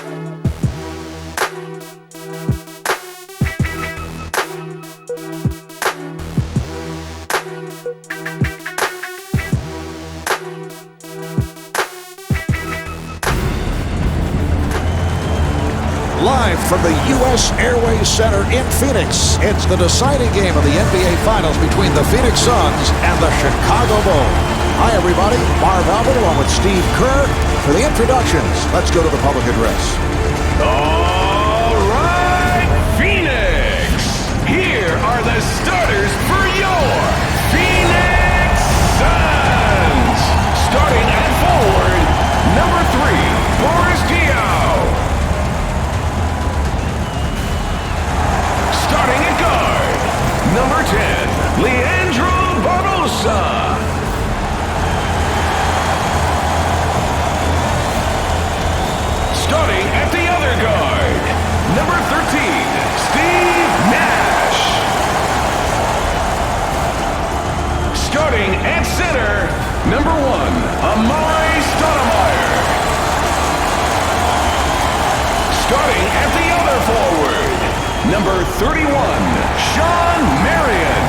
Live from the U.S. Airways Center in Phoenix, it's the deciding game of the NBA Finals between the Phoenix Suns and the Chicago Bulls. Hi, everybody. Marv Albert along with Steve Kerr. For the introductions, let's go to the public address. All right, Phoenix! Here are the starters for your Phoenix Suns! Starting at forward, number 3, Boris Diaw. Starting at guard, number 10, Leandro Barbosa. Starting at the other guard, number 13, Steve Nash. Starting at center, number 1, Amari Stoudemire. Starting at the other forward, number 31, Sean Marion.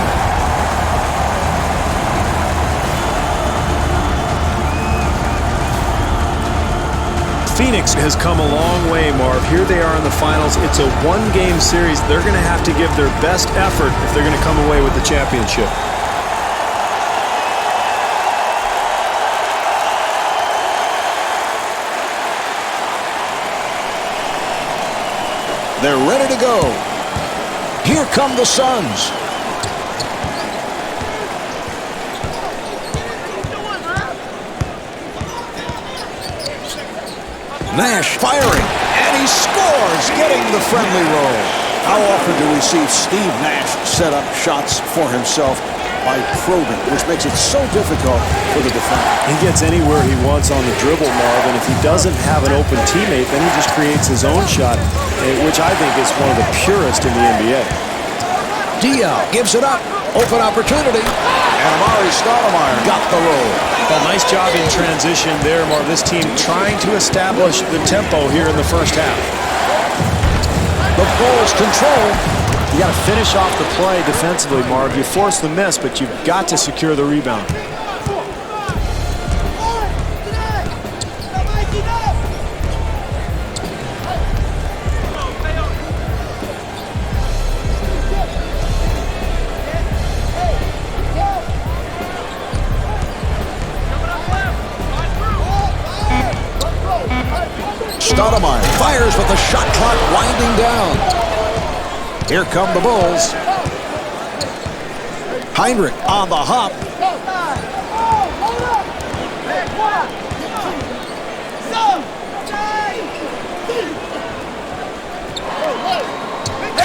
Phoenix has come a long way, Marv. Here they are in the finals. It's a one-game series. They're going to have to give their best effort if they're going to come away with the championship. They're ready to go. Here come the Suns. Nash firing, and he scores, getting the friendly roll. How often do we see Steve Nash set up shots for himself by probing, which makes it so difficult for the defender? He gets anywhere he wants on the dribble, Marv, and if he doesn't have an open teammate, then he just creates his own shot, which I think is one of the purest in the NBA. Diaw gives it up. Open opportunity. And Amari Stoudemire got the roll. Well, nice job in transition there, Marv. This team trying to establish the tempo here in the first half. The Bulls control. You got to finish off the play defensively, Marv. You force the miss, but you've got to secure the rebound. Stoudemire fires with the shot clock winding down. Here come the Bulls. Heinrich on the hop.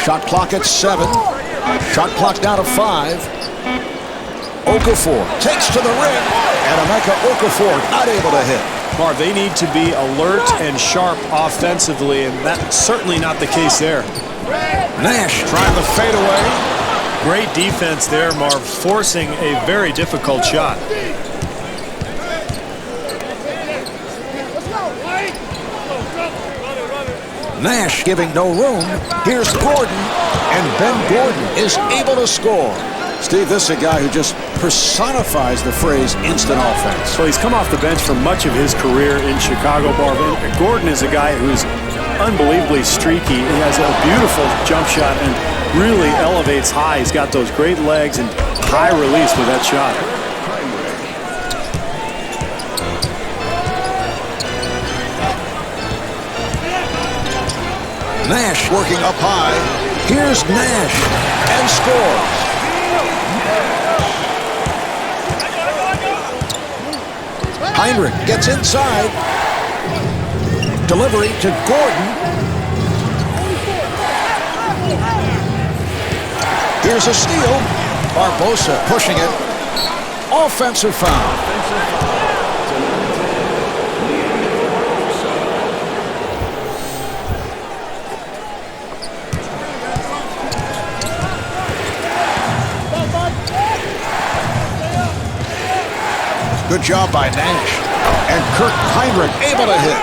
Shot clock at 7. Shot clock down to 5. Okafor takes to the rim, and Emeka Okafor not able to hit. Marv, they need to be alert and sharp offensively, and that's certainly not the case there. Nash trying to fade away. Great defense there, Marv, forcing a very difficult shot. Nash giving no room. Here's Gordon, and Ben Gordon is able to score. Steve, this is a guy who just personifies the phrase instant offense. Well, he's come off the bench for much of his career in Chicago, Marvin. Gordon is a guy who's unbelievably streaky. He has a beautiful jump shot and really elevates high. He's got those great legs and high release with that shot. Nash working up high. Here's Nash, and scores. Heinrich gets inside. Delivery to Gordon. Here's a steal. Barbosa pushing it. Offensive foul. Good job by Nash. And Kirk Heinrich able to hit.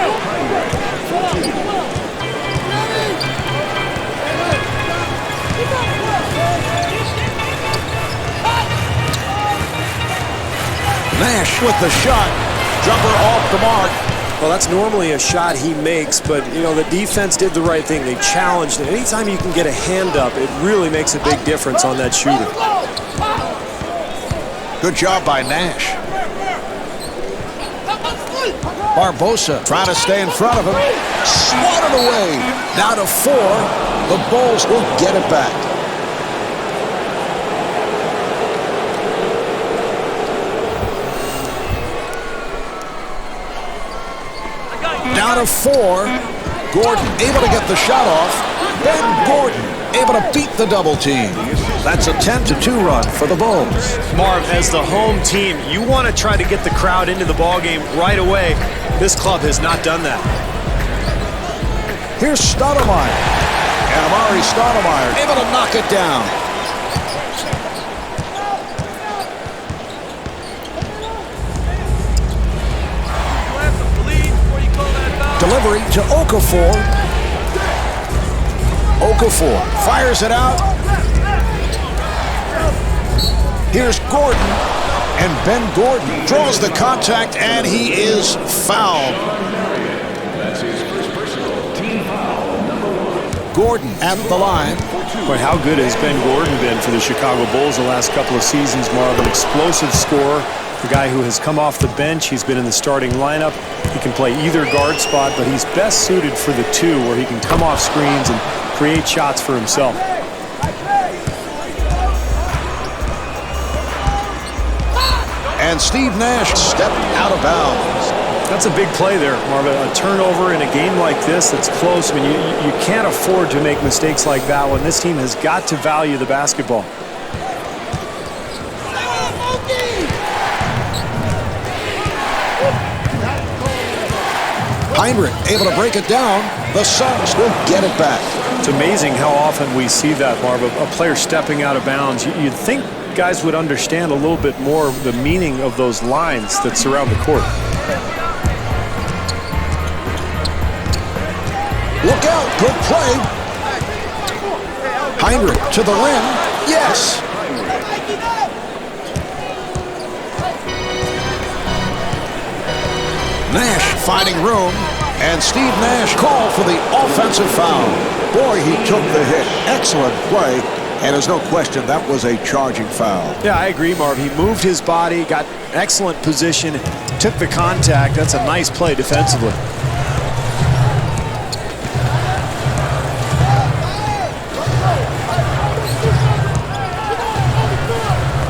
Nash with the shot. Jumper off the mark. Well, that's normally a shot he makes, but, you know, the defense did the right thing. They challenged it. Anytime you can get a hand up, it really makes a big difference on that shooter. Good job by Nash. Barbosa trying to stay in front of him. Swatted away. Now to 4. The Bulls will get it back. Down to 4. Gordon able to get the shot off. Ben Gordon able to beat the double team. That's a 10-2 run for the Bulls. Marv, as the home team, you want to try to get the crowd into the ballgame right away. This club has not done that. Here's Stoudemire. And Amari Stoudemire able to knock it down. Delivery to Okafor. Okafor fires it out. Here's Gordon. And Ben Gordon draws the contact, and he is fouled. That's his first personal team foul, #1. Gordon at the line. Boy, how good has Ben Gordon been for the Chicago Bulls the last couple of seasons, Marv? An explosive scorer, a guy who has come off the bench. He's been in the starting lineup. He can play either guard spot, but he's best suited for the 2, where he can come off screens and create shots for himself. And Steve Nash stepped out of bounds. That's a big play there, Marvin. A turnover in a game like this that's close. I mean, you can't afford to make mistakes like that one. This team has got to value the basketball. Heinrich able to break it down. The Suns will get it back. It's amazing how often we see that, Marv, a player stepping out of bounds. You'd think guys would understand a little bit more of the meaning of those lines that surround the court. Look out, good play. Heinrich to the rim. Yes. Nash finding room, and Steve Nash called for the offensive foul. Boy, he took the hit. Excellent play, and there's no question that was a charging foul. Yeah, I agree, Marv. He moved his body, got excellent position, took the contact. That's a nice play defensively.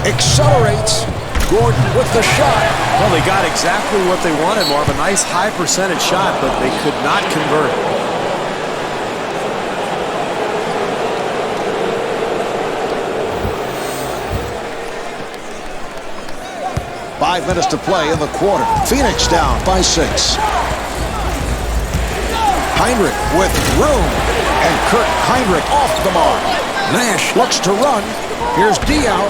Accelerates. Gordon with the shot. Well, they got exactly what they wanted, Marv. A nice high percentage shot, but they could not convert. Five minutes to play in the quarter. Phoenix down by 6. Heinrich with room. And Kurt Heinrich off the mark. Nash looks to run. Here's Diaw.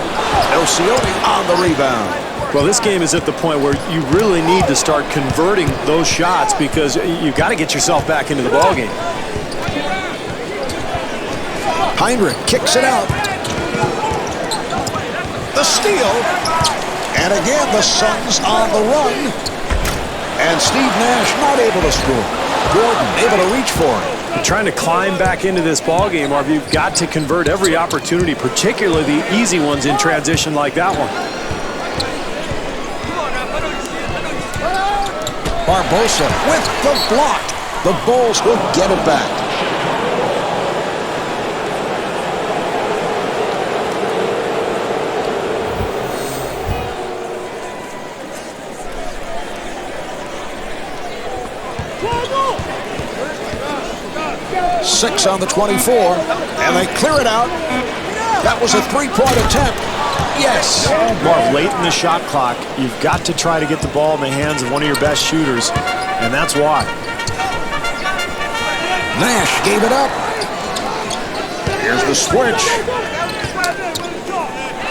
Elcioni on the rebound. Well, this game is at the point where you really need to start converting those shots because you've got to get yourself back into the ballgame. Heinrich kicks it out. The steal. And again, the Suns on the run. And Steve Nash not able to score. Gordon able to reach for it. You're trying to climb back into this ballgame, Marv. You've got to convert every opportunity, particularly the easy ones in transition like that one. Barbosa with the block. The Bulls will get it back. Six on the 24, and they clear it out. That was a three-point attempt. Yes. Marv, late in the shot clock, you've got to try to get the ball in the hands of one of your best shooters, and that's why. Nash gave it up. Here's the switch.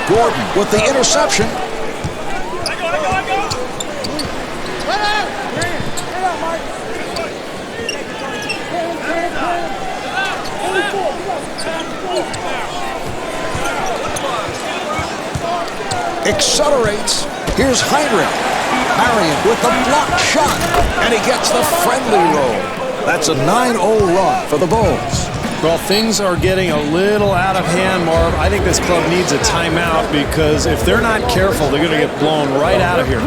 Gordon with the interception. Accelerates. Here's Heinrich. Marion with the blocked shot, and he gets the friendly roll. That's a 9-0 run for the Bulls. Well, things are getting a little out of hand, Marv. I think this club needs a timeout because if they're not careful, they're going to get blown right out of here.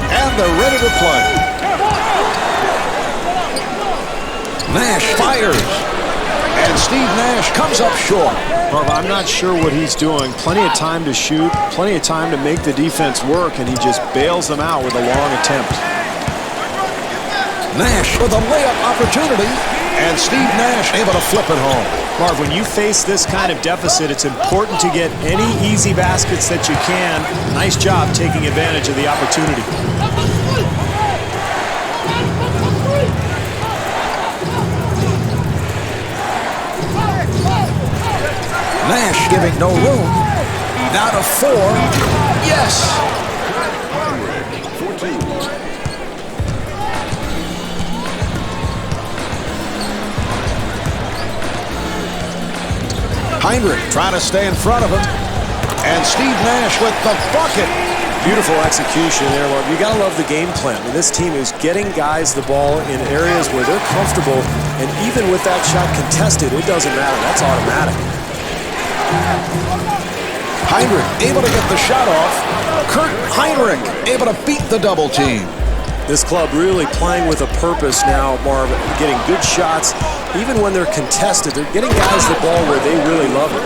And they're ready to play. Nash fires. And Steve Nash comes up short. Marv, I'm not sure what he's doing. Plenty of time to shoot, plenty of time to make the defense work, and he just bails them out with a long attempt. Nash with a layup opportunity, and Steve Nash able to flip it home. Marv, when you face this kind of deficit, it's important to get any easy baskets that you can. Nice job taking advantage of the opportunity. Nash giving no room. Now to 4. Yes. Heinrich trying to stay in front of him. And Steve Nash with the bucket. Beautiful execution there, Mark. You gotta love the game plan. This team is getting guys the ball in areas where they're comfortable, and even with that shot contested, it doesn't matter. That's automatic. Heinrich able to get the shot off. Kurt Heinrich able to beat the double team. This club really playing with a purpose now, Marv, getting good shots. Even when they're contested, they're getting guys the ball where they really love it.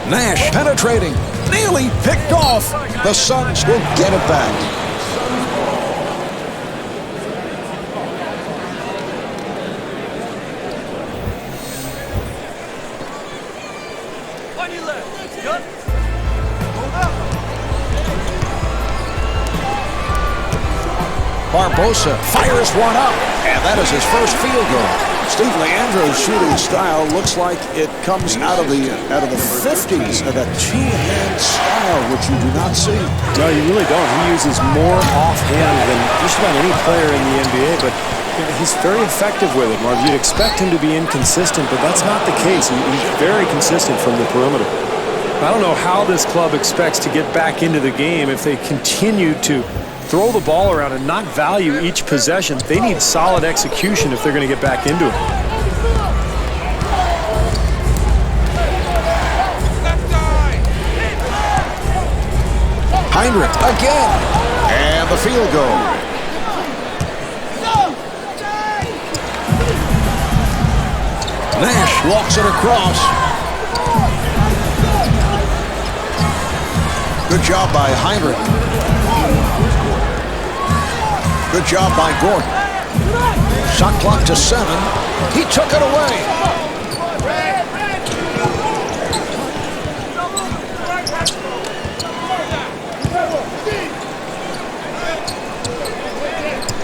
Nash penetrating, nearly picked off. The Suns will get it back. Barbosa fires one up, and that is his first field goal. Steve Leandro's shooting style looks like it comes out of the 50s, that two-hand style, which you do not see. No, you really don't. He uses more offhand than just about any player in the NBA, but he's very effective with it, Marv. You'd expect him to be inconsistent, but that's not the case. He's very consistent from the perimeter. I don't know how this club expects to get back into the game if they continue to throw the ball around and not value each possession. They need solid execution if they're going to get back into it. Heinrich again, and the field goal. Nash walks it across. Good job by Heinrich. Good job by Gordon. Shot clock to 7. He took it away.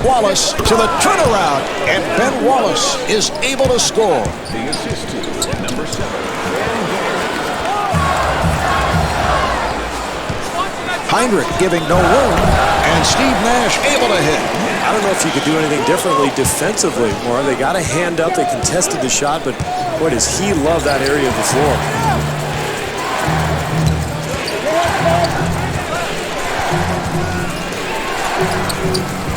Wallace to the turnaround, and Ben Wallace is able to score. The assist to number 7. Heinrich giving no room, and Steve Nash able to hit. I don't know if you could do anything differently defensively, Maura. They got a hand up, they contested the shot, but boy, does he love that area of the floor.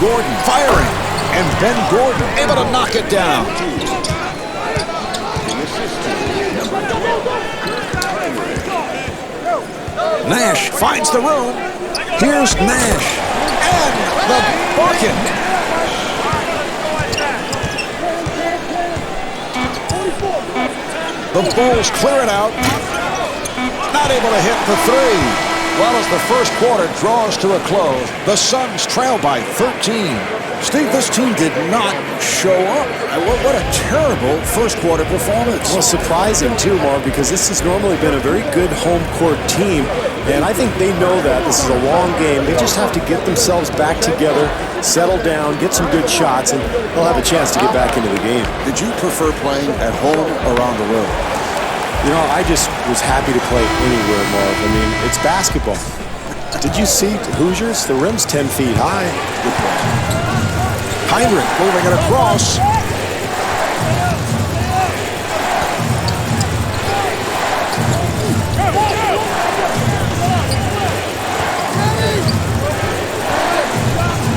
Gordon firing, and Ben Gordon able to knock it down. Nash finds the room. Here's Nash, and the bucket. The Bulls clear it out. Not able to hit the three. Well, as the first quarter draws to a close, the Suns trail by 13. Steve, this team did not show up. What a terrible first quarter performance. Well, surprising too, Marv, because this has normally been a very good home court team. And I think they know that this is a long game. They just have to get themselves back together, settle down, get some good shots, and they'll have a chance to get back into the game. Did you prefer playing at home or on the road? You know, I just was happy to play anywhere, Marv. I mean, it's basketball. Did you see Hoosiers? The rim's 10 feet high. Good point. Heinrich moving it across.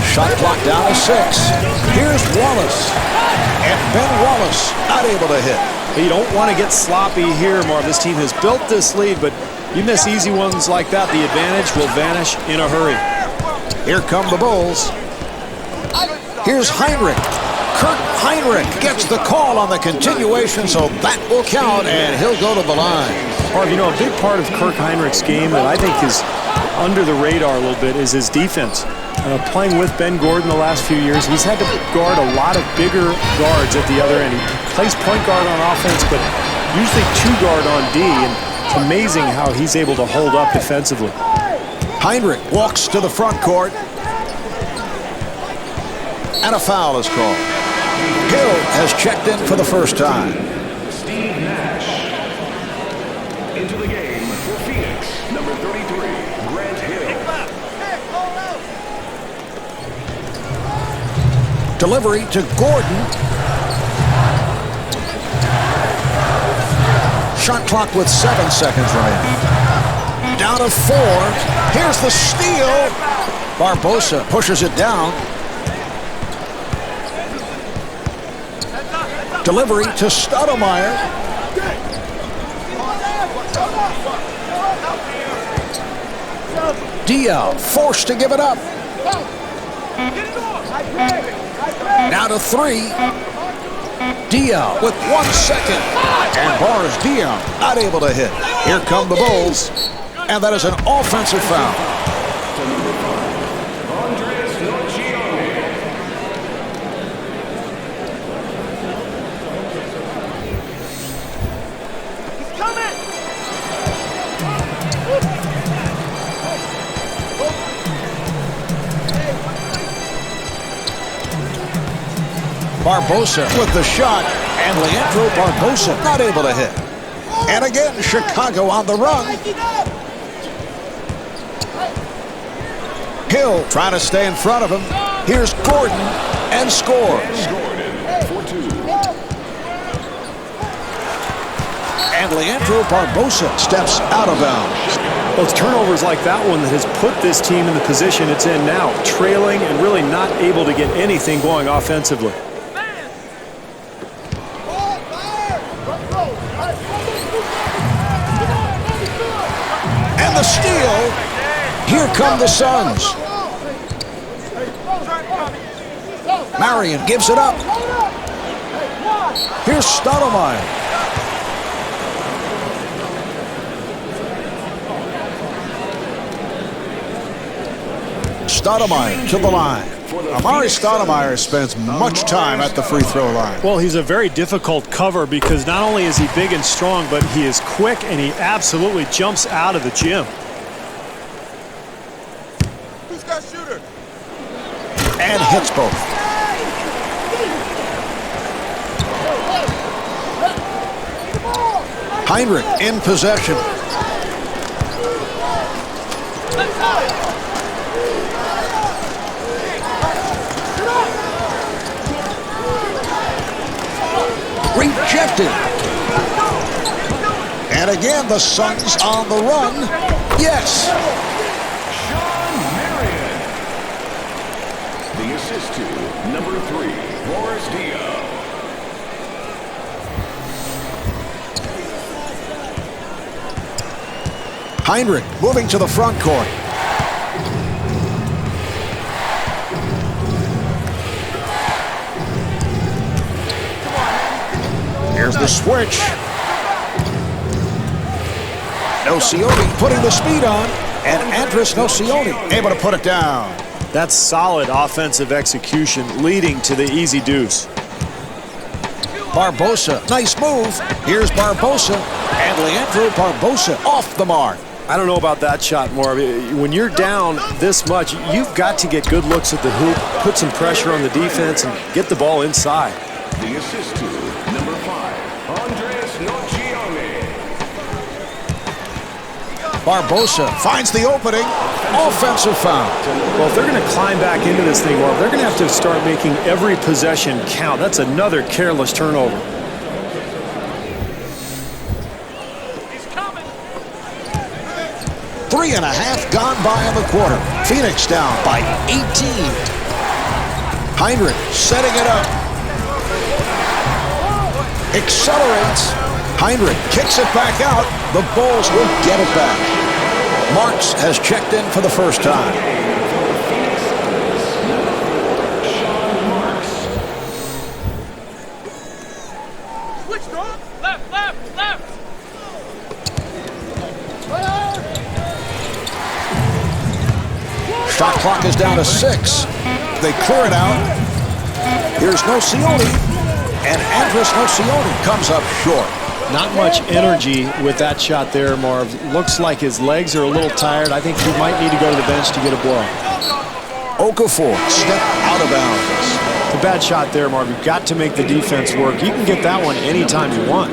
Shot clock down to 6. Here's Wallace. And Ben Wallace not able to hit. You don't want to get sloppy here, Marv. This team has built this lead, but you miss easy ones like that, the advantage will vanish in a hurry. Here come the Bulls. Here's Heinrich. Kurt Heinrich gets the call on the continuation, so that will count, and he'll go to the line. Marv, you know, a big part of Kirk Heinrich's game that I think is under the radar a little bit is his defense. Playing with Ben Gordon the last few years, he's had to guard a lot of bigger guards at the other end. He plays point guard on offense, but usually two guard on D, and it's amazing how he's able to hold up defensively. Heinrich walks to the front court. And a foul is called. Hill has checked in for the first time. Steve Nash. Into the game for Phoenix, number 33, Grant Hill. Delivery to Gordon. Shot clock with 7 seconds remaining. Down to 4. Here's the steal. Barbosa pushes it down. Delivery to Stoudemire. Diaw forced to give it up. Now to 3. Diaw with 1 second. And bars Diaw not able to hit. Here come the Bulls. And that is an offensive foul. Barbosa with the shot, and Leandro Barbosa not able to hit. And again, Chicago on the run. Hill trying to stay in front of him. Here's Gordon, and scores. And Leandro Barbosa steps out of bounds. Well, it's turnovers like that one that has put this team in the position it's in now, trailing and really not able to get anything going offensively. And the steal. Here come the Suns. Marion gives it up. Here's Stoudemire. Stoudemire to the line. Amari Stoudemire spends much time at the free throw line. Well, he's a very difficult cover because not only is he big and strong, but he is quick and he absolutely jumps out of the gym. Who's got shooter? And hits both. Heinrich in possession. Rejected. And again, the Suns on the run. Yes. Sean Marion. The assist to number 3, Boris Diaw. Heinrich moving to the front court. Here's the switch. Nocioni putting the speed on, and Andres Nocioni able to put it down. That's solid offensive execution leading to the easy deuce. Barbosa, nice move. Here's Barbosa, and Leandro Barbosa off the mark. I don't know about that shot, Marv. When you're down this much, you've got to get good looks at the hoop, put some pressure on the defense, and get the ball inside. The assist to number 5, Andres Nocione. Barbosa finds the opening. Offensive foul. Well, if they're going to climb back into this thing, Marv, they're going to have to start making every possession count. That's another careless turnover. 3.5 gone by in the quarter. Phoenix down by 18. Heinrich setting it up. Accelerates. Heinrich kicks it back out. The Bulls will get it back. Marks has checked in for the first time. Switch, dog. Left, left, left. Shot clock is down to 6. They clear it out. Here's Nocione. And Andres Nocione comes up short. Not much energy with that shot there, Marv. Looks like his legs are a little tired. I think he might need to go to the bench to get a blow. Okafor step out of bounds. It's a bad shot there, Marv. You've got to make the defense work. You can get that one anytime you want.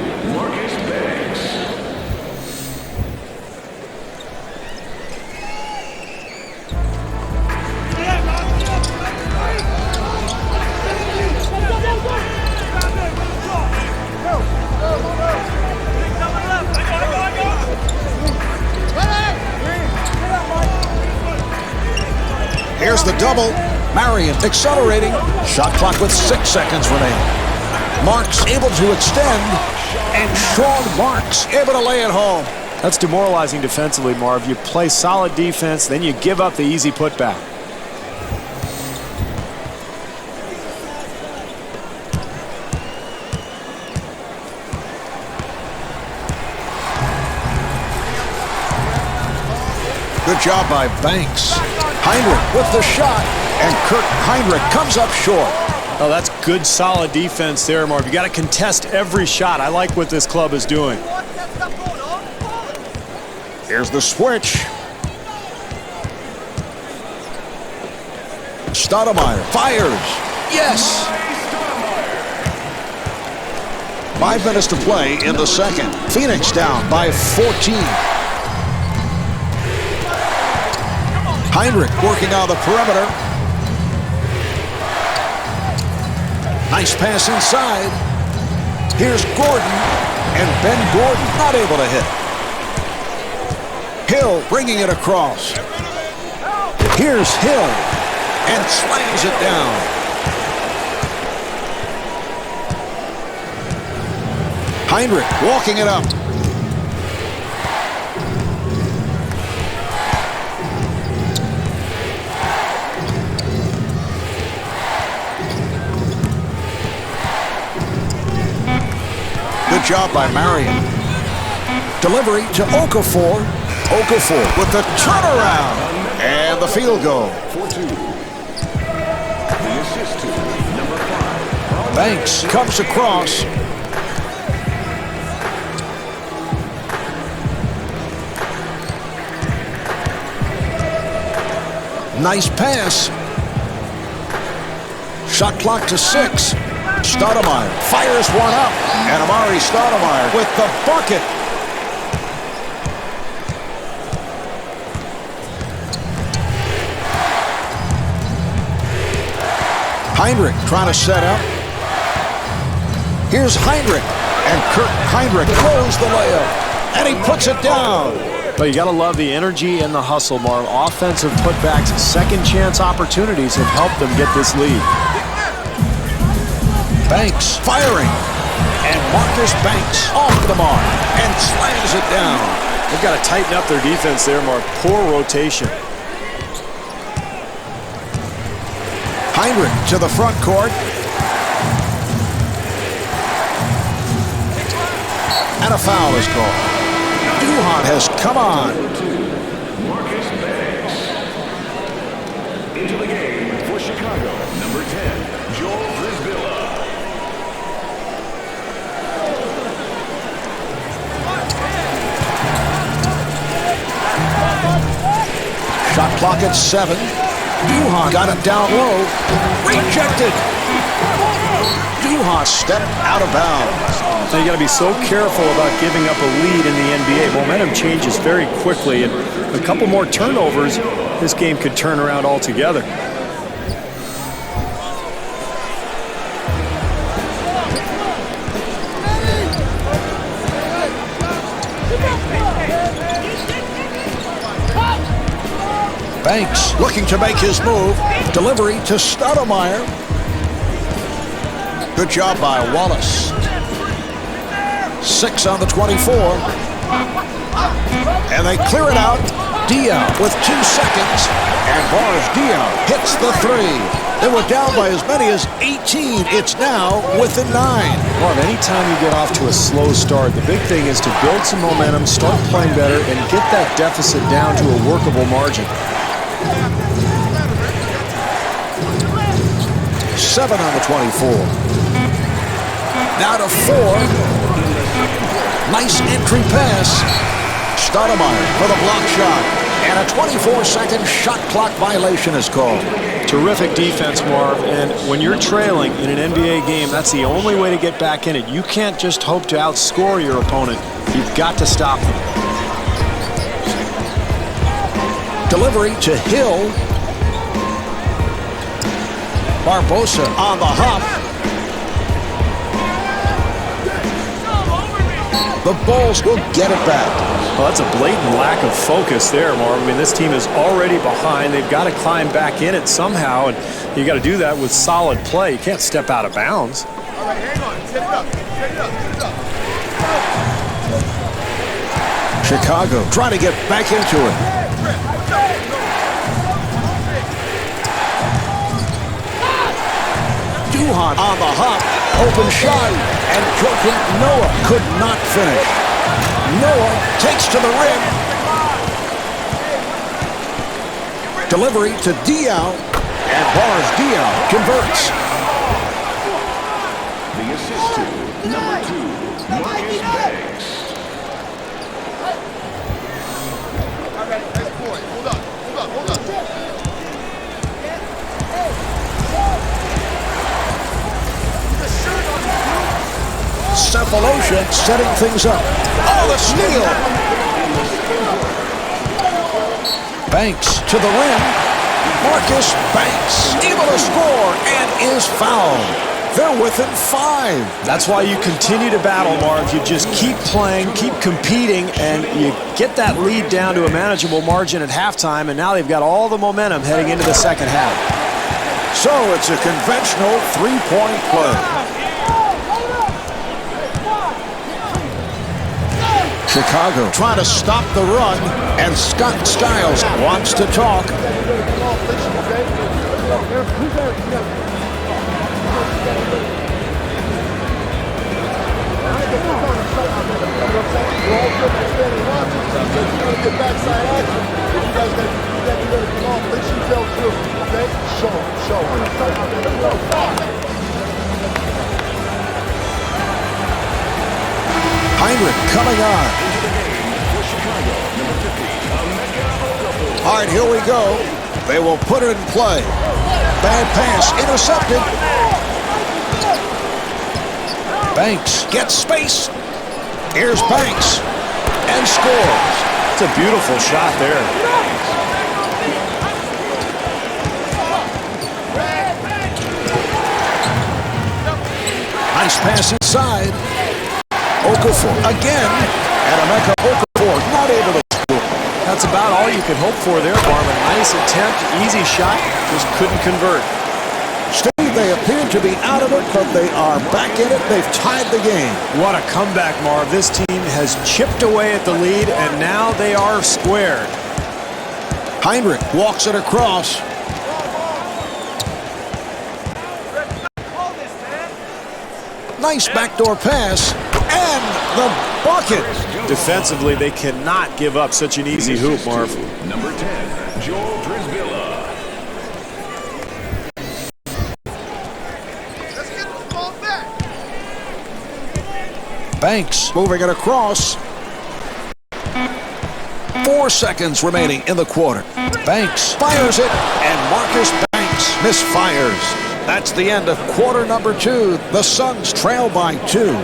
Here's the double. Marion accelerating. Shot clock with 6 seconds remaining. Marks able to extend. And Sean Marks able to lay it home. That's demoralizing defensively, Marv. You play solid defense, then you give up the easy putback. Good job by Banks. Heinrich with the shot, and Kurt Heinrich comes up short. Oh, that's good, solid defense there, Marv. You got to contest every shot. I like what this club is doing. Here's the switch. Stoudemire fires. Yes! 5 minutes to play in the second. Phoenix down by 14. Heinrich working on the perimeter. Nice pass inside. Here's Gordon, and Ben Gordon not able to hit. Hill bringing it across. Here's Hill, and slams it down. Heinrich walking it up. Good job by Marion. Delivery to Okafor. Okafor with the turnaround. And the field goal. 4-2. The assist to number 5. Banks comes across. Nice pass. Shot clock to 6. Stoudemire fires one up. And Amari Stoudemire with the bucket. Heinrich trying to set up. Here's Heinrich. And Kurt Heinrich throws the layup. And he puts it down. But you got to love the energy and the hustle, Marv. Offensive putbacks, second chance opportunities have helped them get this lead. Banks firing. And Marcus Banks off the mark and slams it down. They've got to tighten up their defense there, Marv. Poor rotation. Heinrich to the front court. And a foul is called. Duhon has come on. Marcus Banks. Into the game for Chicago, number 10, Joel Frisbilla. Clock at 7. Duhan got it down low. Rejected. Duhan stepped out of bounds. So you got to be so careful about giving up a lead in the NBA. Momentum changes very quickly, and a couple more turnovers, this game could turn around altogether. Banks looking to make his move. Delivery to Stoudemire. Good job by Wallace. 6 on the 24. And they clear it out. Diaw with 2 seconds. And Boris Diaw hits the 3. They were down by as many as 18. It's now within 9. Marv, anytime you get off to a slow start, the big thing is to build some momentum, start playing better, and get that deficit down to a workable margin. 7 on the 24. Now to 4. Nice entry pass. Stoudemire for the block shot. And a 24-second shot clock violation is called. Terrific defense, Marv, and when you're trailing in an NBA game, that's the only way to get back in it. You can't just hope to outscore your opponent. You've got to stop them. Delivery to Hill. Barbosa on the hop. The Bulls will get it back. Well, that's a blatant lack of focus there, Marv. I mean, this team is already behind. They've got to climb back in it somehow, and you got to do that with solid play. You can't step out of bounds. All right, hang on. Set it up. Set it up. Set it up. Chicago trying to get back into it. Duhan on the hop. Open shot. And Joakim Noah could not finish. Noah takes to the rim. Delivery to Diaw. And Boris Diaw converts. The assist to number 2, Marcus Banks. All right, nice boy. Hold up. Hold up. Hold up. Cephalosha setting things up. Oh, the steal! Banks to the rim. Marcus Banks able to score and is fouled. They're within 5. That's why you continue to battle, Marv. You just keep playing, keep competing, and you get that lead down to a manageable margin at halftime, and now they've got all the momentum heading into the second half. So it's a conventional 3-point play. Chicago trying to stop the run, and Scott Skiles wants to talk. Heinrich coming on. All right, here we go. They will put it in play. Bad pass, intercepted. Banks gets space. Here's Banks and scores. It's a beautiful shot there. Nice pass inside. Okafor again. And Emeka Okafor not able to score. That's about all you could hope for there, Barman. Nice attempt, easy shot, just couldn't convert. Steve, they appear to be out of it, but they are back in it. They've tied the game. What a comeback, Marv. This team has chipped away at the lead, and now they are squared. Heinrich walks it across. Nice backdoor pass, and the bucket. Defensively, they cannot give up such an easy hoop, Marv. Number 10, Joel Drizbilla. Let's get the ball back. Banks moving it across. more seconds remaining in the quarter. Banks fires it, and Marcus Banks misfires. That's the end of quarter number 2. The Suns trail by 2.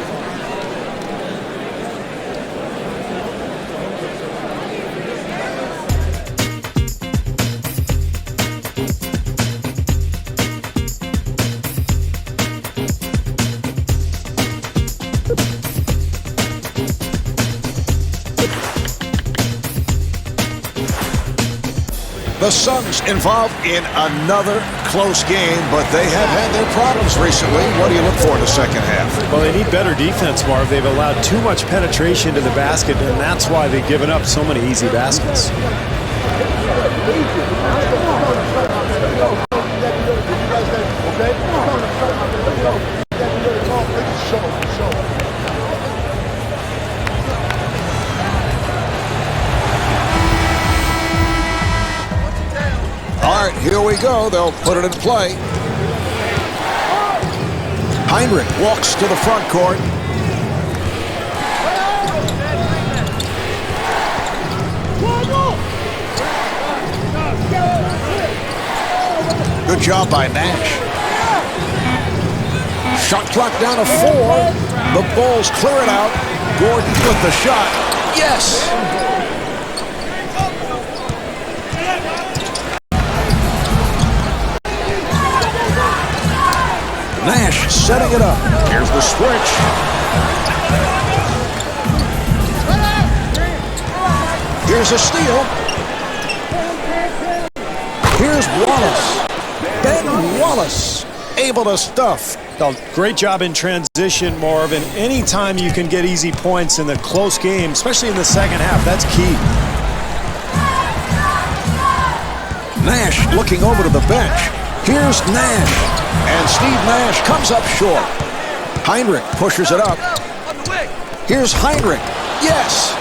The Suns involved in another close game, but they have had their problems recently. What do you look for in the second half? Well, they need better defense, Marv. They've allowed too much penetration to the basket, and that's why they've given up so many easy baskets. All right, here we go. They'll put it in play. Heinrich walks to the front court. Good job by Nash. Shot clock down to 4. The Bulls clear it out. Gordon with the shot. Yes! Nash setting it up. Here's the switch. Here's a steal. Here's Wallace. Ben Wallace able to stuff. Well, great job in transition, Marv. And anytime you can get easy points in the close game, especially in the second half, that's key. Nash looking over to the bench. Here's Nash. And Steve Nash comes up short. Heinrich pushes it up. Here's Heinrich. Yes.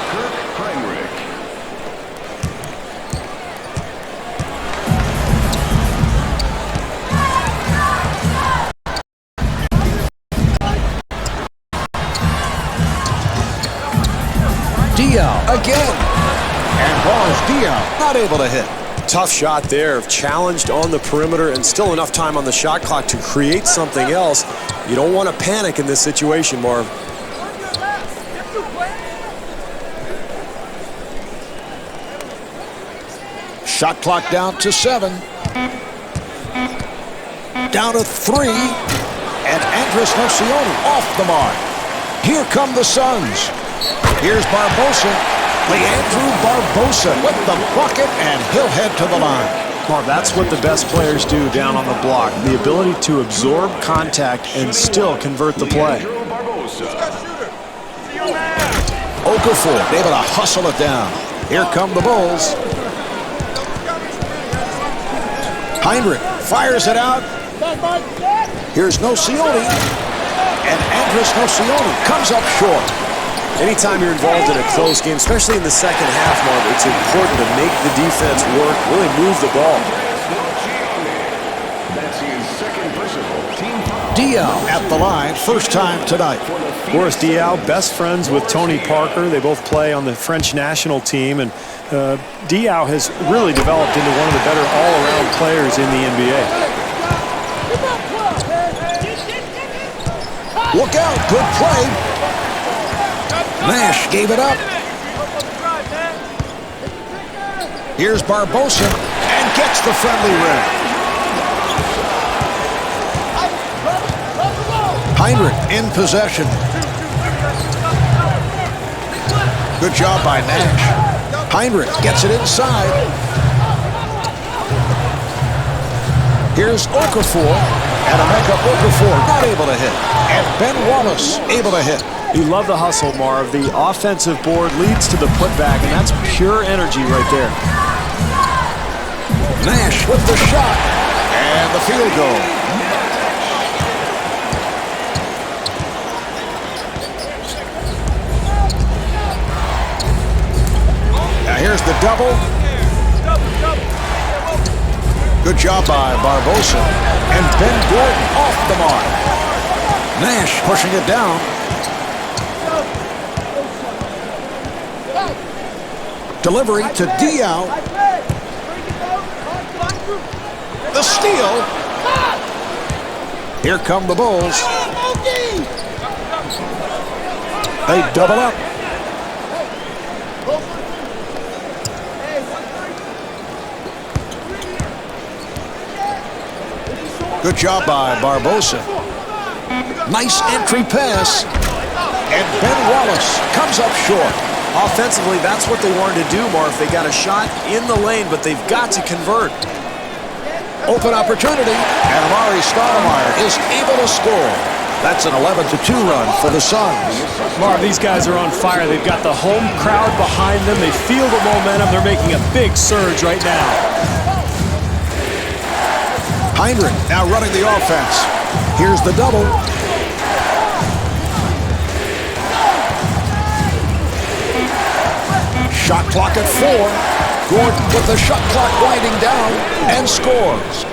Diaw again. And Boris Diaw not able to hit. Tough shot there, challenged on the perimeter and still enough time on the shot clock to create something else. You don't want to panic in this situation, Marv. Shot clock down to 7. Down to 3. And Andres Nocioni off the mark. Here come the Suns. Here's Barbosa. Leandro Barbosa with the bucket, and he'll head to the line. Marv, that's what the best players do down on the block. The ability to absorb contact and still convert the play. Okafor able to hustle it down. Here come the Bulls. Heinrich fires it out. Here's Nocioni. And Andres Nocioni comes up short. Anytime you're involved in a close game, especially in the second half, Marv, it's important to make the defense work, really move the ball. That's his second personal team foul. Diaw at the line, first time tonight. Boris Diaw, best friends with Tony Parker. They both play on the French national team, and Diaw has really developed into one of the better all-around players in the NBA. Look out, good play. Nash gave it up. Here's Barbosa and gets the friendly rim. Heinrich in possession. Good job by Nash. Heinrich gets it inside. Here's Okafor. And Emeka Okafor not able to hit. And Ben Wallace able to hit. You love the hustle, Marv. The offensive board leads to the putback, and that's pure energy right there. Nash with the shot. And the field goal. Now here's the double. Good job by Barbosa. And Ben Gordon off the mark. Nash pushing it down. Delivery to Diao. The steal. Here come the Bulls. They double up. Good job by Barbosa. Nice entry pass. And Ben Wallace comes up short. Offensively, that's what they wanted to do, Marv. They got a shot in the lane, but they've got to convert. Open opportunity, and Amari Stoudemire is able to score. That's an 11-2 run for the Suns. Marv, these guys are on fire. They've got the home crowd behind them. They feel the momentum. They're making a big surge right now. Heinrich now running the offense. Here's the double. Shot clock at 4. Gordon with the shot clock winding down and scores.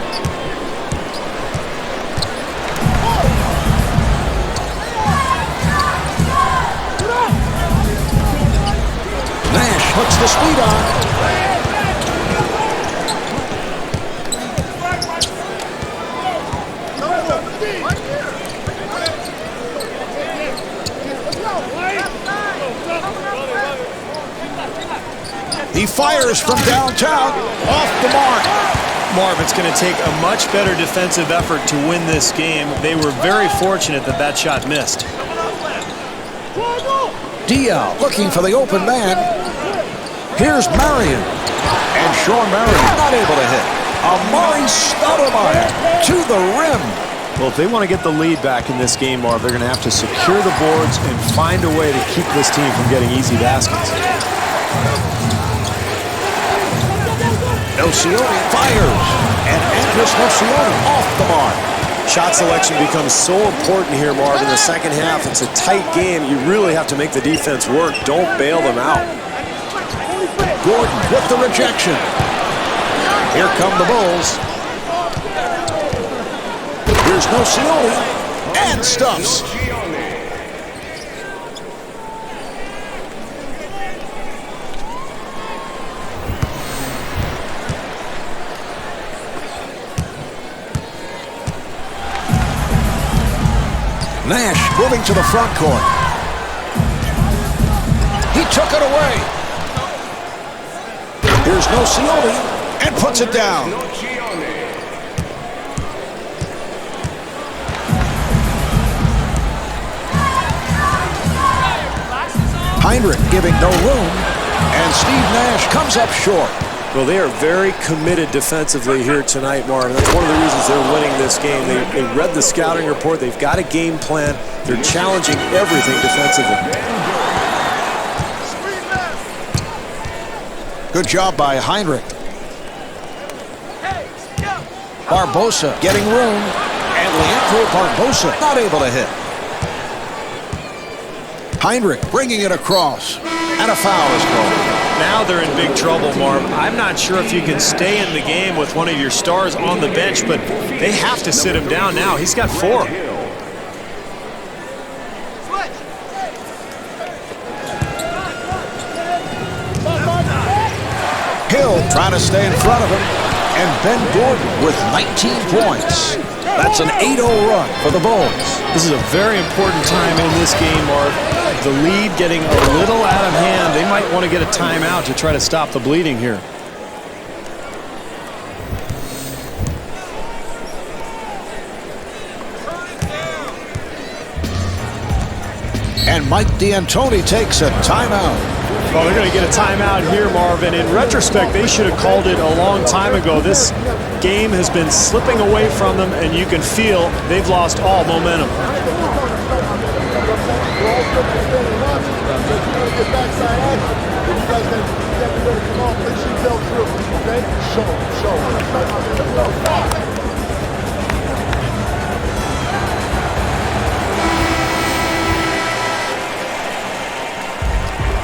Nash puts the speed on. He fires from downtown, off the mark. Marv, it's going to take a much better defensive effort to win this game. They were very fortunate that that shot missed. Diao looking for the open man. Here's Marion. And Sean Marion not able to hit. Amari Stoudemire to the rim. Well, if they want to get the lead back in this game, Marv, they're going to have to secure the boards and find a way to keep this team from getting easy baskets. Nocioni fires, and Andres Nocioni off the mark. Shot selection becomes so important here, Marv. In the second half, it's a tight game. You really have to make the defense work. Don't bail them out. Gordon with the rejection. Here come the Bulls. Here's Nocioni, and stuffs. Nash moving to the front court. He took it away. Here's Nocioni and puts it down. Heinrich giving no room, and Steve Nash comes up short. Well, they are very committed defensively here tonight, Marvin. That's one of the reasons they're winning this game. They read the scouting report. They've got a game plan. They're challenging everything defensively. Good job by Heinrich. Barbosa getting room, and Leandro Barbosa not able to hit. Heinrich bringing it across, and a foul is called. Now they're in big trouble, Marv. I'm not sure if you can stay in the game with one of your stars on the bench, but they have to sit him down now. He's got 4. Hill trying to stay in front of him, and Ben Gordon with 19 points. That's an 8-0 run for the Bulls. This is a very important time in this game, Marv. The lead getting a little out of hand. They might want to get a timeout to try to stop the bleeding here. And Mike D'Antoni takes a timeout. Well, they're going to get a timeout here, Marvin. In retrospect, they should have called it a long time ago. This game has been slipping away from them, and you can feel they've lost all momentum.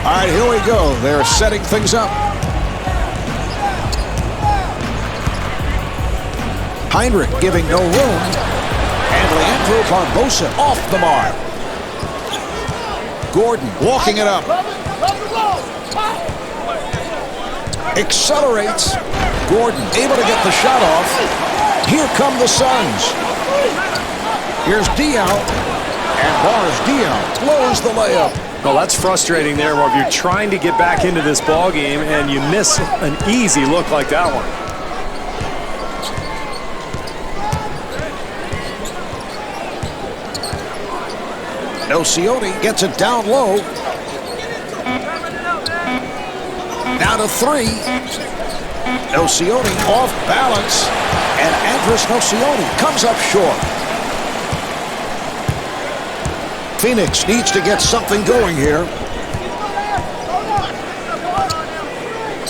All right, here we go. They're setting things up. Heinrich giving no room. And Leandro Barbosa off the mark. Gordon walking it up. Accelerates. Gordon able to get the shot off. Here come the Suns. Here's Diaw. And bars Diaw. Blows the layup. Well, that's frustrating there, Marv. You're trying to get back into this ball game, and you miss an easy look like that one. Nocioni gets it down low. Now to three. Nocioni off balance. And Andres Nocioni comes up short. Phoenix needs to get something going here.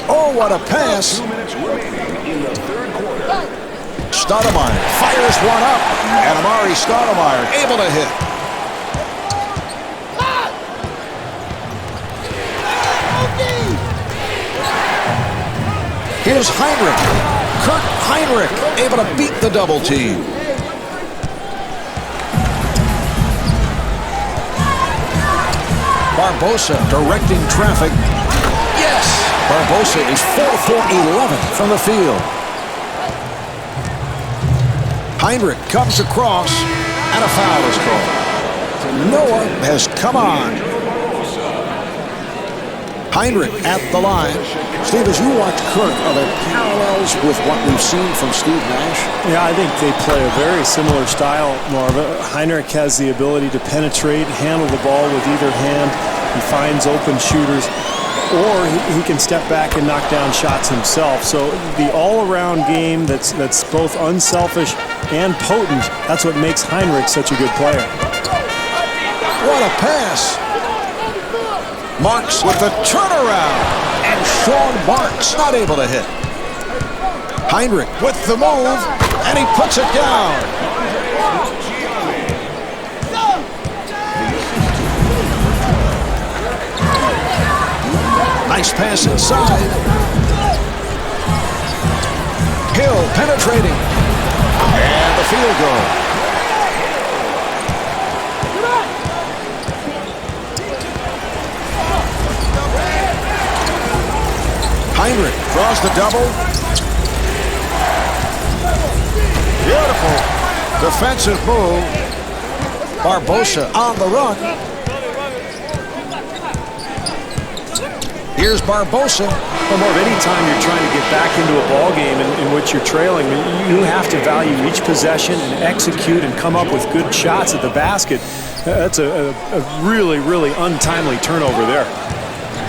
Oh, what a pass. 2 minutes remaining in the third quarter. Stoudemire fires one up. And Amari Stoudemire able to hit. Here's Heinrich. Kurt Heinrich able to beat the double team. Barbosa directing traffic. Yes! Barbosa is 4 for 11 from the field. Heinrich comes across, and a foul is called. Noah has come on. Heinrich at the line. Steve, as you watch Kirk, are there parallels with what we've seen from Steve Nash? Yeah, I think they play a very similar style, Marv. Heinrich has the ability to penetrate, handle the ball with either hand. He finds open shooters, or he can step back and knock down shots himself. So the all-around game that's both unselfish and potent, that's what makes Heinrich such a good player. What a pass. Marks with the turnaround. And Sean Marks not able to hit. Heinrich with the move, and he puts it down. Nice pass inside. Hill penetrating. And the field goal. Heinrich draws the double. Beautiful defensive move. Barbosa on the run. Here's Barbosa. Well, Marv, anytime you're trying to get back into a ball game in which you're trailing, you have to value each possession and execute and come up with good shots at the basket. That's a really, really untimely turnover there.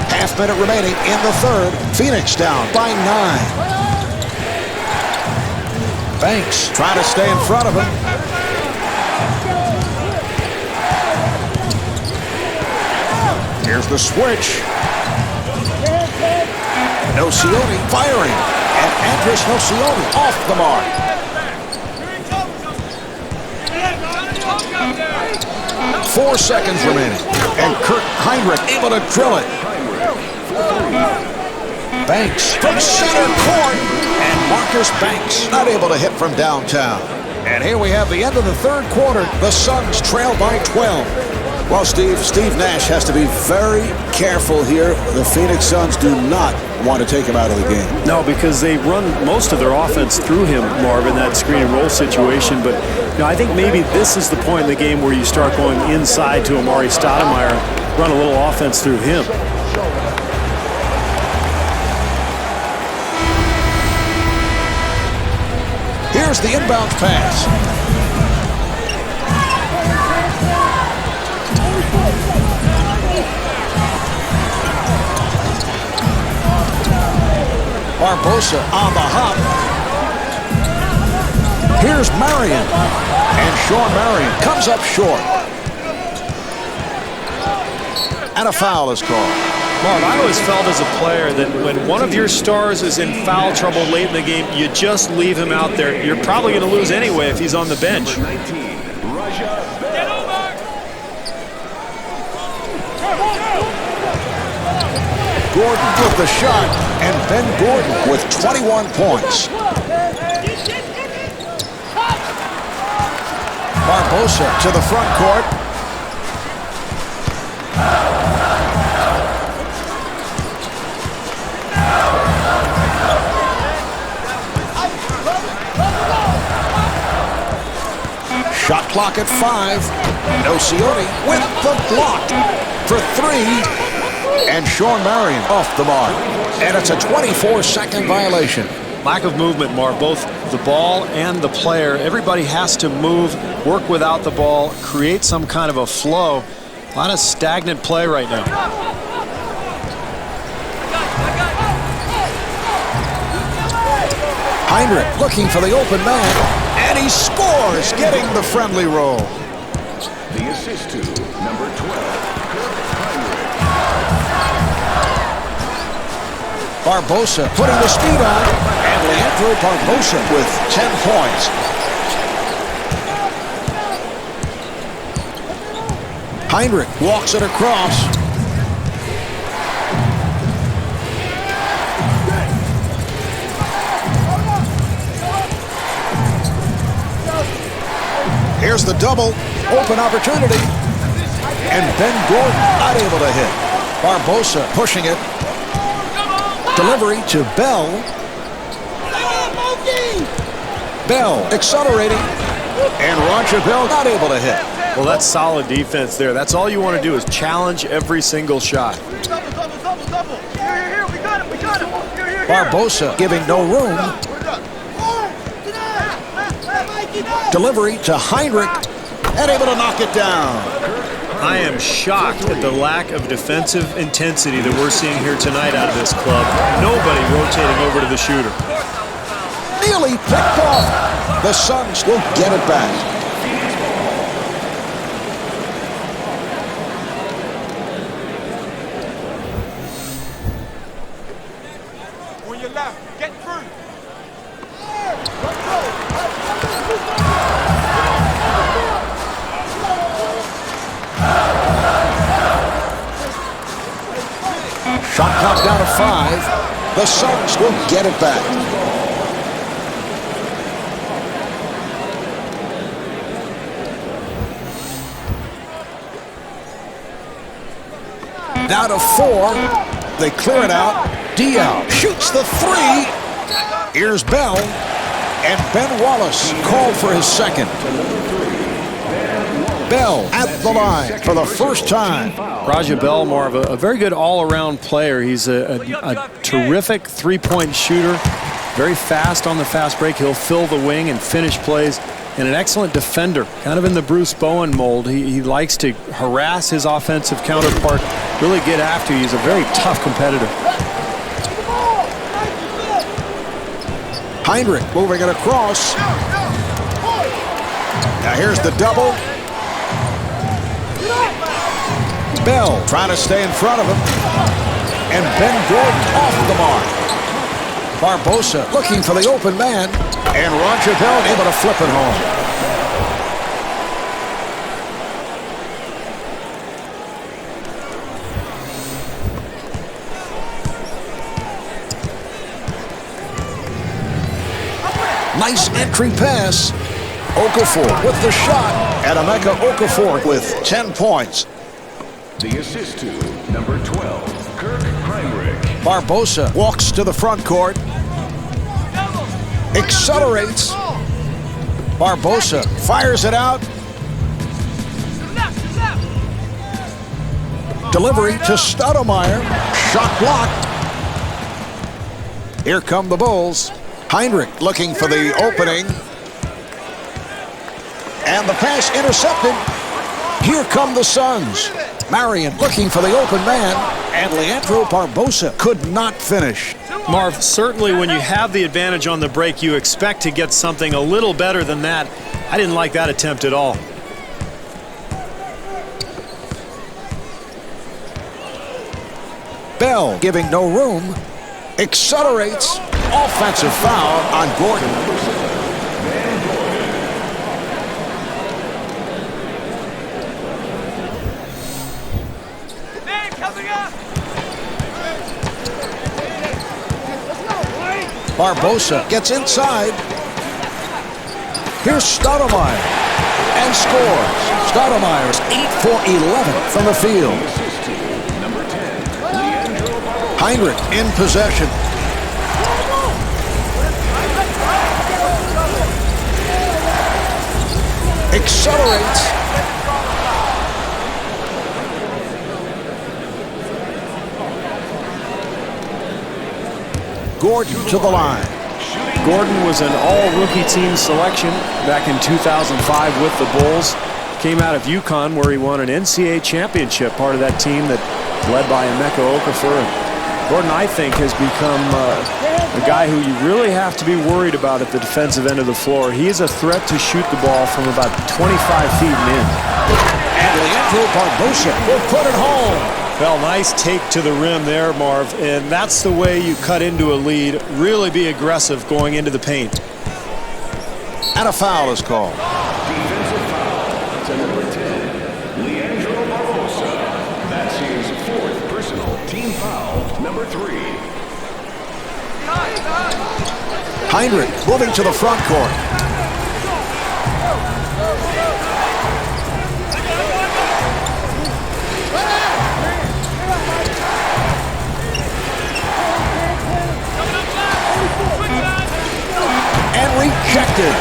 Half minute remaining in the third. Phoenix down by 9. Banks trying to stay in front of him. Here's the switch. Nocioni firing. And Andres Nocioni off the mark. 4 seconds remaining. And Kurt Heinrich able to drill it. Banks from center court, and Marcus Banks not able to hit from downtown. And here we have the end of the third quarter. The Suns trail by 12. Well, Steve Nash has to be very careful here. The Phoenix Suns do not want to take him out of the game. No, because they run most of their offense through him, Marv, in that screen and roll situation. But I think maybe this is the point in the game where you start going inside to Amari Stoudemire, run a little offense through him. Here's the inbound pass. Barbosa on the hop. Here's Marion. And Sean Marion comes up short. And a foul is called. Marv, I always felt as a player that when one of your stars is in foul trouble late in the game, you just leave him out there. You're probably going to lose anyway if he's on the bench. Gordon with the shot, and Ben Gordon with 21 points. Barbosa to the front court. Shot clock at 5. Nocioni with the block for 3. And Sean Marion off the mark. And it's a 24-second violation. Lack of movement, Marv, both the ball and the player. Everybody has to move, work without the ball, create some kind of a flow. A lot of stagnant play right now. Heinrich looking for the open man, and he scores, getting the friendly roll. The assist to number 12, Barbosa putting the speed on, and Leandro Barbosa with 10 points. Heinrich walks it across. Here's the double, open opportunity, and Ben Gordon not able to hit. Barbosa pushing it. Delivery to Bell. Bell accelerating, and Roger Bell not able to hit. Well, that's solid defense there. That's all you want to do is challenge every single shot. Double. Here. We got him. Here. Barbosa giving no room. Delivery to Heinrich, and able to knock it down. I am shocked at the lack of defensive intensity that we're seeing here tonight out of this club. Nobody rotating over to the shooter. Nearly picked off. The Suns will get it back. On your left. Get through. Shot clock down to 5. The Suns will get it back. Now to 4. They clear it out. Diao shoots the 3. Here's Bell. And Ben Wallace called for his second. Bell at the line for the first time. Raja Bell, Marv, a very good all-around player. He's a terrific three-point shooter, very fast on the fast break. He'll fill the wing and finish plays, and an excellent defender, kind of in the Bruce Bowen mold. He likes to harass his offensive counterpart, really get after you. He's a very tough competitor. Heinrich moving it across. Now here's the double. Bell trying to stay in front of him. And Ben Gordon off the mark. Barbosa looking for the open man. And Roger Bell able to flip it home. Nice entry pass. Okafor with the shot. And Emeka Okafor with 10 points. the assist to number 12, Kirk Heinrich. Barbosa walks to the front court. Accelerates. Barbosa fires it out. Delivery to Stoudemire. Shot blocked. Here come the Bulls. Heinrich looking for the opening. And the pass intercepted. Here come the Suns. Marion looking for the open man. And Leandro Barbosa could not finish. Marv, certainly when you have the advantage on the break, you expect to get something a little better than that. I didn't like that attempt at all. Bell giving no room. Accelerates. Offensive foul on Gordon. Man coming up. Barbosa gets inside. Here's Stoudemire. And scores. Stoudemire's 8 for 11 from the field. Heinrich in possession. Accelerates. Gordon to the line. Gordon was an all-rookie team selection back in 2005 with the Bulls. Came out of UConn where he won an NCAA championship, part of that team that led by Emeka Okafor. Gordon, I think, has become a guy who you really have to be worried about at the defensive end of the floor. He is a threat to shoot the ball from about 25 feet and in. And Leandro Barbosa will put it home. Well, nice take to the rim there, Marv, and that's the way you cut into a lead. Really be aggressive going into the paint. And a foul is called. Defensive foul to number 10, Leandro Barbosa. That's his 4th personal team foul, number 3. Heinrich moving to the front court. And rejected.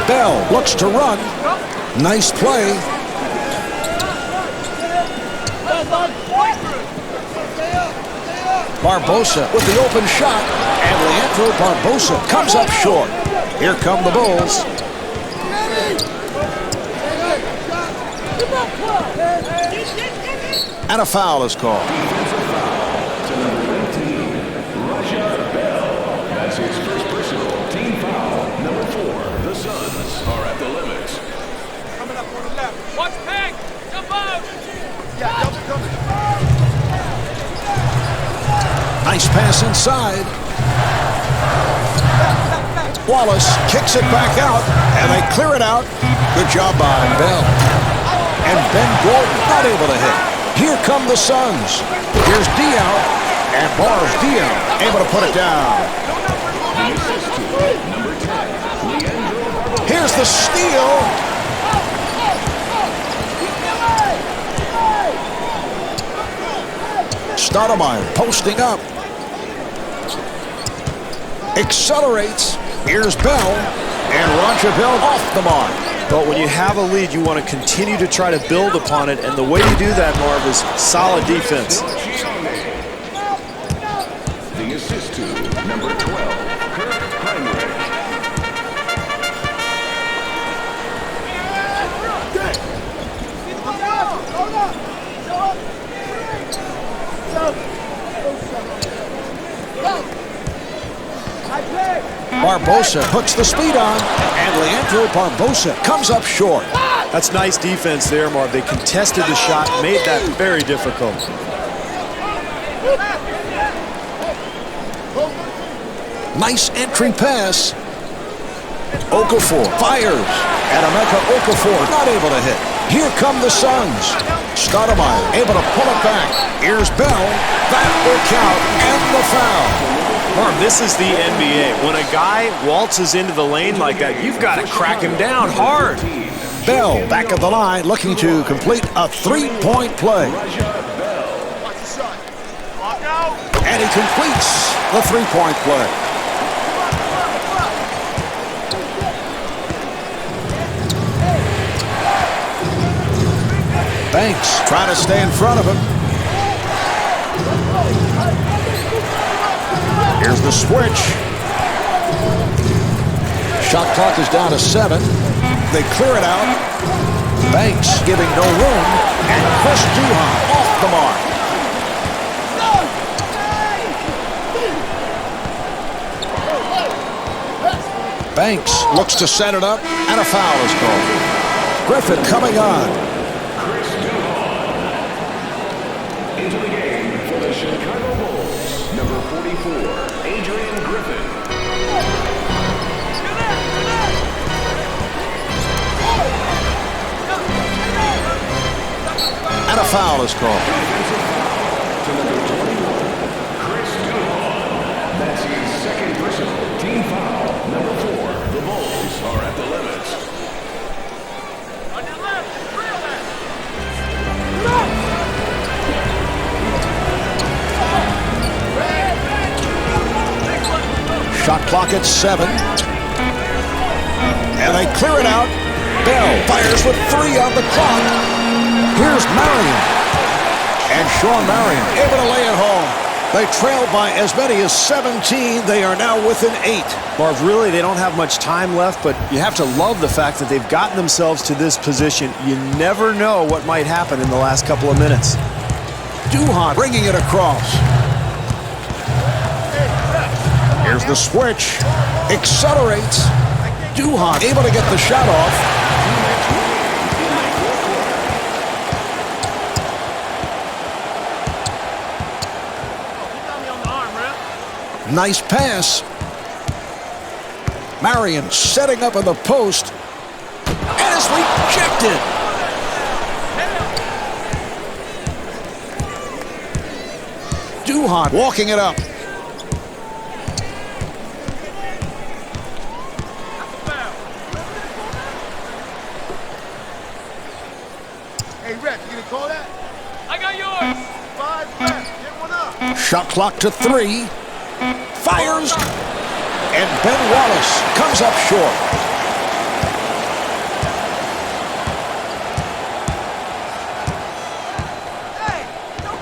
Bell looks to run. Nice play. Barbosa with the open shot. And Leandro Barbosa comes up short. Here come the Bulls. And a foul is called. To number 19, That's his 1st personal team foul, number 4. The Suns are at the limit. Coming up on the left. Watch Peg. Jump out. Yeah, coming. Nice pass inside. Wallace kicks it back out, and they clear it out. Good job by Bell. And Ben Gordon not able to hit. Here come the Suns. Here's Diaw, and Bars Diaw able to put it down. Here's the steal. Stoudemire posting up. Accelerates. Here's Bell. And Roger Bell off the mark. But when you have a lead, you want to continue to try to build upon it. And the way you do that, Marv, is solid defense. The assist to number 12, Kirk Heinrich. Barbosa puts the speed on, and Leandro Barbosa comes up short. That's nice defense there, Marv. They contested the shot, made that very difficult. Nice entry pass. Okafor fires, and Emeka Okafor not able to hit. Here come the Suns. Stoudemire able to pull it back. Here's Bell. That will count, and the foul. Marv, this is the NBA. When a guy waltzes into the lane like that, you've got to crack him down hard. Bell back at the line looking to complete a three-point play. And he completes the three-point play. Banks trying to stay in front of him. Here's the switch. Shot clock is down to 7. They clear it out. Banks giving no room. And Chris Duhon off the mark. Banks looks to set it up, and a foul is called. Griffin coming on. Chris Duhon into the game for the Chicago Bulls. Number 44, Adrian Griffin. And a foul is called. To number 21, Chris Duhon. That's his second personal team foul. Number 4, the Bulls are at the limit. On your left, real left. Shot clock at 7. And they clear it out. Bell fires with 3 on the clock. Here's Marion. And Sean Marion able to lay it home. They trail by as many as 17. They are now within 8. Marv, really, they don't have much time left, but you have to love the fact that they've gotten themselves to this position. You never know what might happen in the last couple of minutes. Duhon bringing it across. Here's the switch. Accelerates. Duhon able to get the shot off. Nice pass. Marion setting up in the post. And it's rejected. Duhon walking it up. Hey, Rex, you gonna call that? I got yours. 5 left. Get one up. Shot clock to 3. Fires. And Ben Wallace comes up short.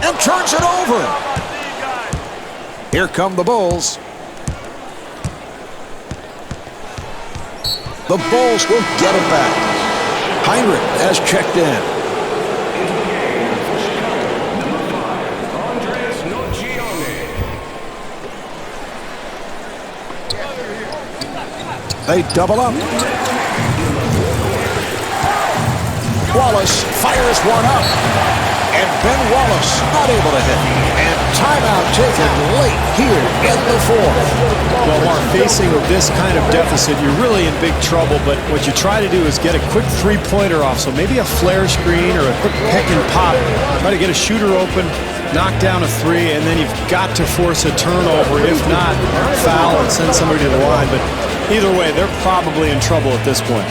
And turns it over. Here come the Bulls. The Bulls will get it back. Heinrich has checked in. They double up. Wallace fires one up. And Ben Wallace not able to hit. And timeout taken late here in the 4th. Well, Mark, facing this kind of deficit, you're really in big trouble, but what you try to do is get a quick three-pointer off. So maybe a flare screen or a quick pick and pop. Try to get a shooter open, knock down a 3, and then you've got to force a turnover. If not, foul and send somebody to the line. But either way, they're probably in trouble at this point.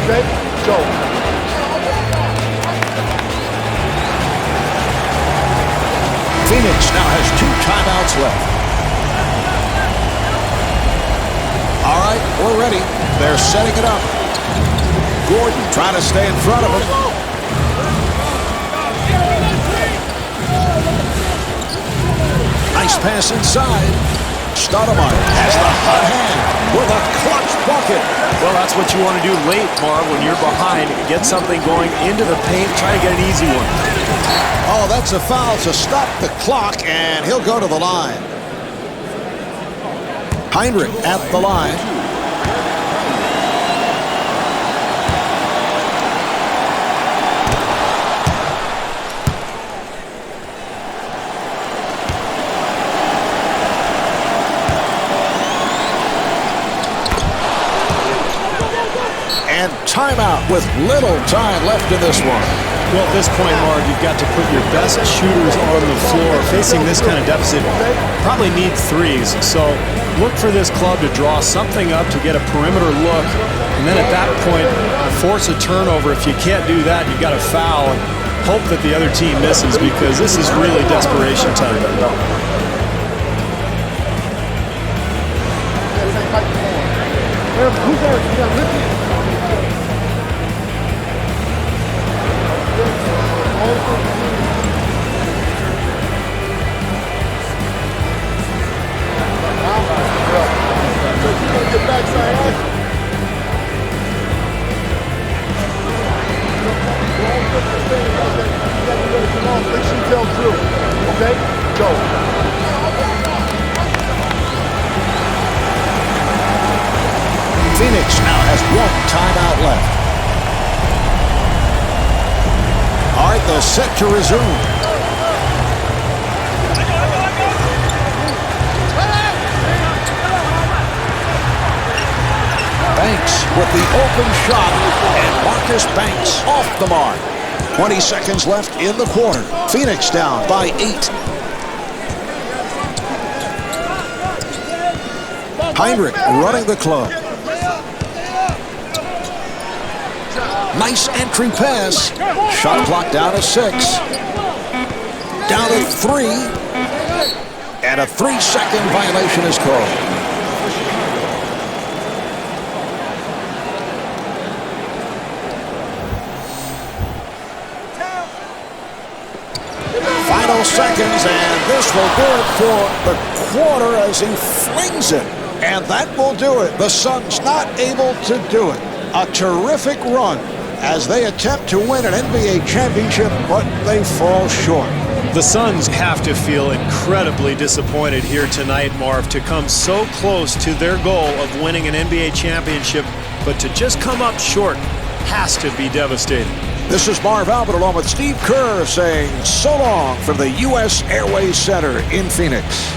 Okay? Go. Phoenix now has 2 timeouts left. All right, we're ready. They're setting it up. Gordon trying to stay in front of him. Nice pass inside. Stoudemire has the hot hand with a clutch bucket. Well, that's what you want to do late, Marv, when you're behind. Get something going into the paint, try to get an easy one. Oh, that's a foul to stop the clock, and he'll go to the line. Heinrich at the line. And timeout with little time left in this one. Well, at this point, Marv, you've got to put your best shooters on the floor. Facing this kind of deficit, probably need 3s. So look for this club to draw something up to get a perimeter look. And then at that point, force a turnover. If you can't do that, you've got to foul and hope that the other team misses, because this is really desperation time. Okay? Go. Phoenix now has 1 timeout left. All right, they're set to resume. Banks with the open shot, and Marcus Banks off the mark. 20 seconds left in the quarter. Phoenix down by 8. Heinrich running the club. Nice entry pass. Shot clock down to 6. Down to 3. And a 3-second violation is called. Final seconds, and this will do it for the quarter as he flings it. And that will do it. The Suns not able to do it. A terrific run as they attempt to win an NBA championship, but they fall short. The Suns have to feel incredibly disappointed here tonight, Marv, to come so close to their goal of winning an NBA championship, but to just come up short has to be devastating. This is Marv Albert along with Steve Kerr saying so long from the U.S. Airways Center in Phoenix.